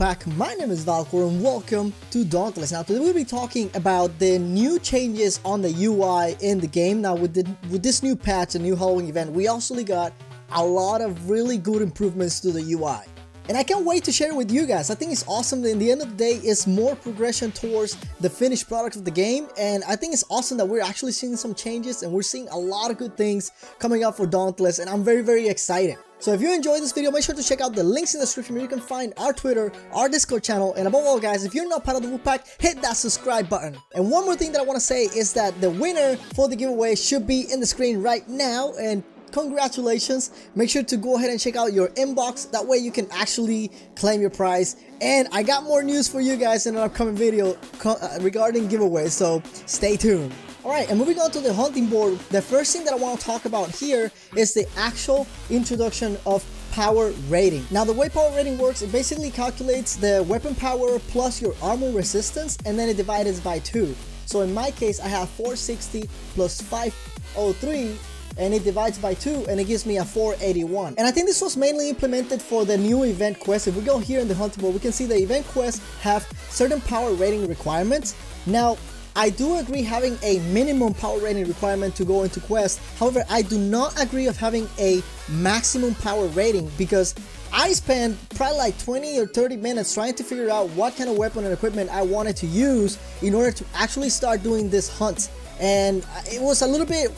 Pack. My name is Vahlkor and welcome to Dauntless. Now today we'll be talking about the new changes on the UI in the game. Now with this new patch, a new Halloween event, we also got a lot of really good improvements to the UI. And I can't wait to share it with you guys. I think it's awesome that in the end of the day, it's more progression towards the finished product of the game. And I think it's awesome that we're actually seeing some changes and we're seeing a lot of good things coming up for Dauntless. And I'm very excited. So if you enjoyed this video, make sure to check out the links in the description where you can find our Twitter, our Discord channel, and above all guys, if you're not part of the Wolfpack, hit that subscribe button. And one more thing that I want to say is that the winner for the giveaway should be in the screen right now, and congratulations. Make sure to go ahead and check out your inbox, that way you can actually claim your prize. And I got more news for you guys in an upcoming video regarding giveaways, so stay tuned. Alright, and moving on to the hunting board, the first thing that I want to talk about here is the actual introduction of power rating. Now the way power rating works, it basically calculates the weapon power plus your armor resistance, and then it divides by 2. So in my case, I have 460 plus 503, and it divides by 2 and it gives me a 481. And I think this was mainly implemented for the new event quest. If we go here in the hunting board, we can see the event quests have certain power rating requirements. Now I do agree having a minimum power rating requirement to go into quest. However, I do not agree of having a maximum power rating, because I spent probably like 20 or 30 minutes trying to figure out what kind of weapon and equipment I wanted to use in order to actually start doing this hunt. And it was a little bit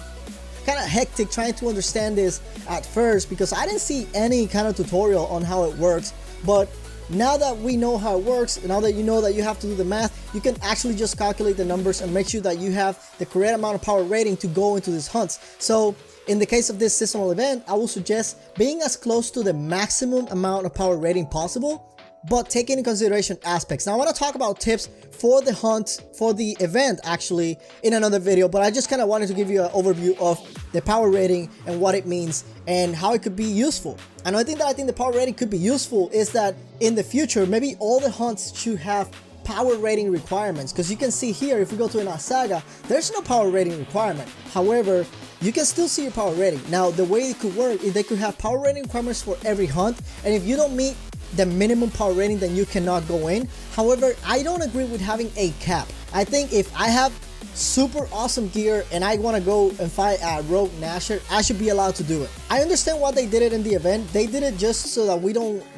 kind of hectic trying to understand this at first, because I didn't see any kind of tutorial on how it works. But now that we know how it works, now that you know that you have to do the math, you can actually just calculate the numbers and make sure that you have the correct amount of power rating to go into these hunts. So in the case of this seasonal event, I will suggest being as close to the maximum amount of power rating possible, but taking into consideration aspects. Now I want to talk about tips for the hunt, for the event actually, in another video, but I just kind of wanted to give you an overview of the power rating and what it means and how it could be useful. Another thing that I think the power rating could be useful is that in the future, maybe all the hunts should have power rating requirements, because you can see here, if we go to an saga, there's no power rating requirement. However, you can still see your power rating. Now the way it could work is they could have power rating requirements for every hunt, and if you don't meet the minimum power rating, then you cannot go in. However, I don't agree with having a cap. I think if I have super awesome gear and I want to go and fight a rogue Nasher, I should be allowed to do it. I understand why they did it in the event. They did it just so that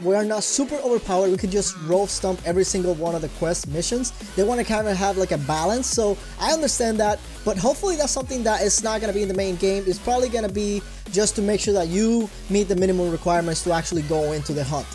we're not super overpowered. We could just roll stomp every single one of the quest missions. They want to kind of have like a balance, so I understand that. But hopefully that's something that is not going to be in the main game. It's probably going to be just to make sure that you meet the minimum requirements to actually go into the hunt.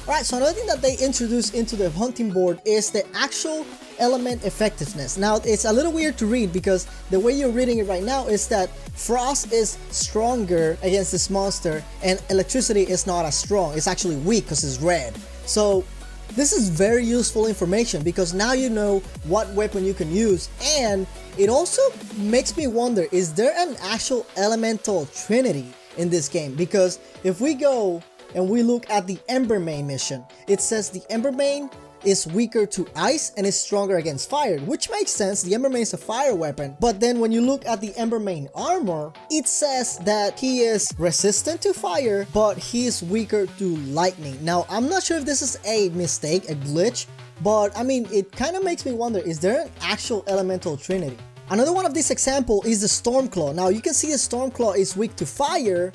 Alright, so another thing that they introduced into the hunting board is the actual element effectiveness. Now it's a little weird to read, because the way you're reading it right now is that frost is stronger against this monster and electricity is not as strong. It's actually weak because it's red. So this is very useful information, because now you know what weapon you can use. And it also makes me wonder, is there an actual elemental trinity in this game? Because if we go and we look at the Embermane mission, it says the Embermane is weaker to ice and is stronger against fire, which makes sense. The Embermane is a fire weapon. But then when you look at the Embermane armor, it says that he is resistant to fire, but he is weaker to lightning. Now I'm not sure if this is a mistake, a glitch, but I mean, it kind of makes me wonder, is there an actual elemental trinity? Another one of this example is the Stormclaw. Now you can see the Stormclaw is weak to fire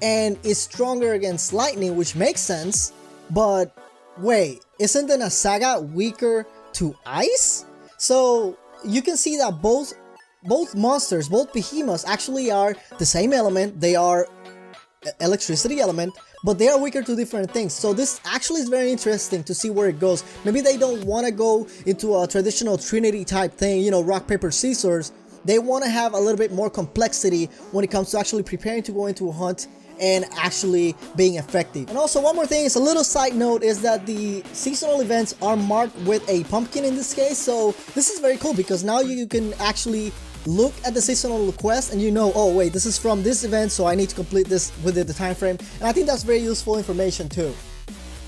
and is stronger against lightning, which makes sense. But wait, isn't the Nasaga weaker to ice? So you can see that both monsters, both behemoths, actually are the same element. They are electricity element, but they are weaker to different things. So this actually is very interesting to see where it goes. Maybe they don't want to go into a traditional Trinity type thing, you know, rock, paper, scissors. They want to have a little bit more complexity when it comes to actually preparing to go into a hunt and actually being effective. And also one more thing, is a little side note, is that the seasonal events are marked with a pumpkin in this case. So this is very cool, because now you can actually look at the seasonal quest and you know, oh wait, this is from this event, so I need to complete this within the time frame. And I think that's very useful information too.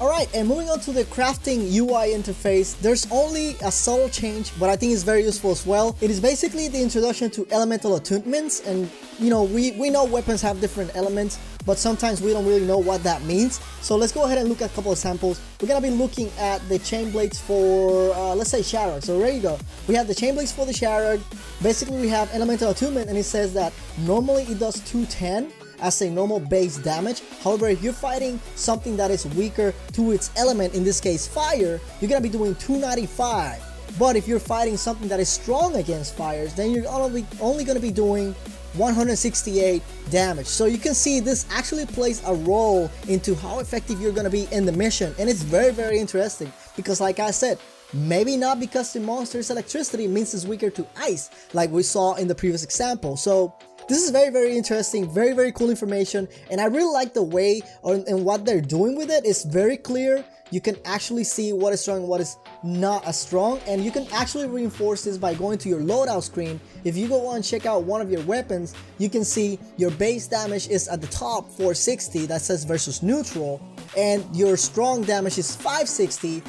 Alright, and moving on to the crafting UI interface, there's only a subtle change, but I think it's very useful as well. It is basically the introduction to elemental attunements, and you know, we know weapons have different elements, but sometimes we don't really know what that means. So let's go ahead and look at a couple of samples. We're gonna be looking at the chain blades for, let's say Shattered. So there you go. We have the chain blades for the Shattered. Basically, we have elemental attunement, and it says that normally it does 210 as a normal base damage. However, if you're fighting something that is weaker to its element, in this case fire, you're gonna be doing 295. But if you're fighting something that is strong against fires, then you're only gonna be doing 168 damage. So you can see this actually plays a role into how effective you're gonna be in the mission, and it's very, very interesting because, like I said, maybe not because the monster's electricity means it's weaker to ice like we saw in the previous example. So this is very, very interesting, very, very cool information, and I really like the way and what they're doing with it. It's very clear. You can actually see what is strong and what is not as strong, and you can actually reinforce this by going to your loadout screen. If you go and check out one of your weapons, you can see your base damage is at the top 460, that says versus neutral, and your strong damage is 560,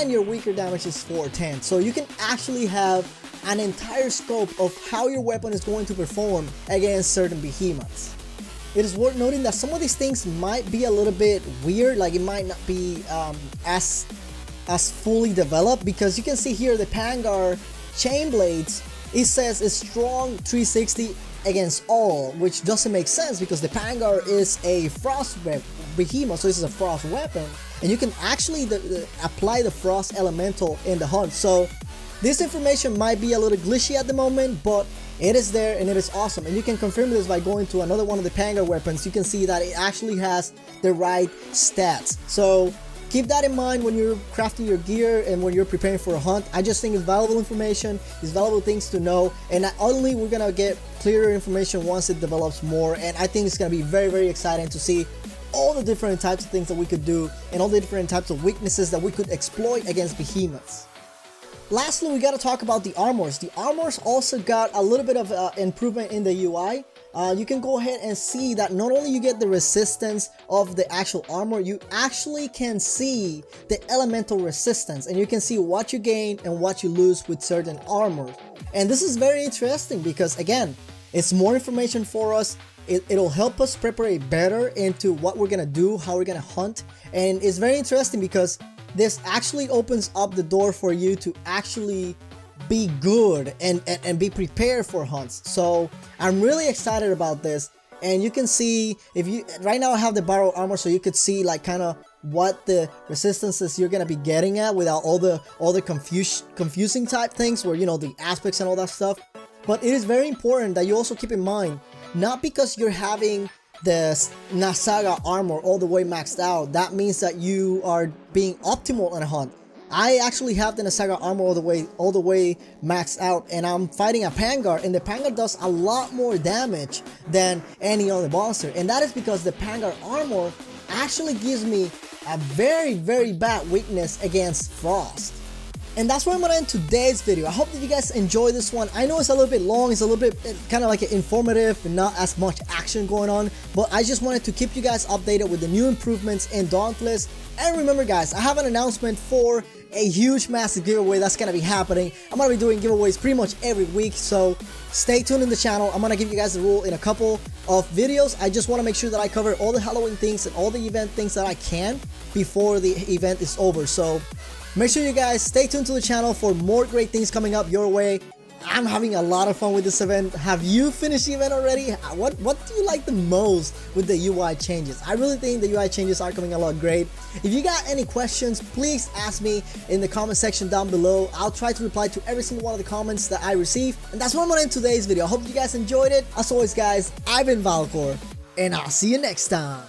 and your weaker damage is 410. So you can actually have an entire scope of how your weapon is going to perform against certain behemoths. It is worth noting that some of these things might be a little bit weird, like it might not be as fully developed, because you can see here the Pangar chain blades, it says it's strong 360 against all, which doesn't make sense because the Pangar is a frost behemoth, so this is a frost weapon, and you can actually apply the frost elemental in the hunt. So this information might be a little glitchy at the moment, but it is there and it is awesome. And you can confirm this by going to another one of the Pangar weapons. You can see that it actually has the right stats. So keep that in mind when you're crafting your gear and when you're preparing for a hunt. I just think it's valuable information, it's valuable things to know, and not only we're gonna get clearer information once it develops more, and I think it's gonna be very, very exciting to see all the different types of things that we could do and all the different types of weaknesses that we could exploit against behemoths. Lastly, we got to talk about the armors. The armors also got a little bit of improvement in the UI. You can go ahead and see that not only you get the resistance of the actual armor, you actually can see the elemental resistance, and you can see what you gain and what you lose with certain armor. And this is very interesting because, again, it's more information for us. It'll help us prepare better into what we're gonna do, how we're gonna hunt, and it's very interesting because this actually opens up the door for you to actually be good and be prepared for hunts. So I'm really excited about this, and you can see, if you right now I have the borrowed armor, so you could see like kind of what the resistances you're gonna be getting at without all the confusing type things where, you know, the aspects and all that stuff. But it is very important that you also keep in mind, not because you're having the Nasaga armor all the way maxed out, that means that you are being optimal in a hunt. I actually have the Nasaga armor all the way maxed out, and I'm fighting a Pangar, and the Pangar does a lot more damage than any other monster, and that is because the Pangar armor actually gives me a very, very bad weakness against frost. And that's where I'm gonna end today's video. I hope that you guys enjoy this one. I know it's a little bit long, it's a little bit kind of like informative and not as much action going on, but I just wanted to keep you guys updated with the new improvements in Dauntless. And remember guys, I have an announcement for a huge massive giveaway that's gonna be happening. I'm gonna be doing giveaways pretty much every week, so stay tuned in the channel. I'm gonna give you guys the rule in a couple of videos. I just want to make sure that I cover all the Halloween things and all the event things that I can before the event is over. So make sure you guys stay tuned to the channel for more great things coming up your way. I'm having a lot of fun with this event. Have you finished the event already? What do you like the most with the UI changes? I really think the UI changes are coming a lot great. If you got any questions, please ask me in the comment section down below. I'll try to reply to every single one of the comments that I receive. And that's what I'm gonna end today's video. I hope you guys enjoyed it. As always guys, I've been Vahlkor, and I'll see you next time.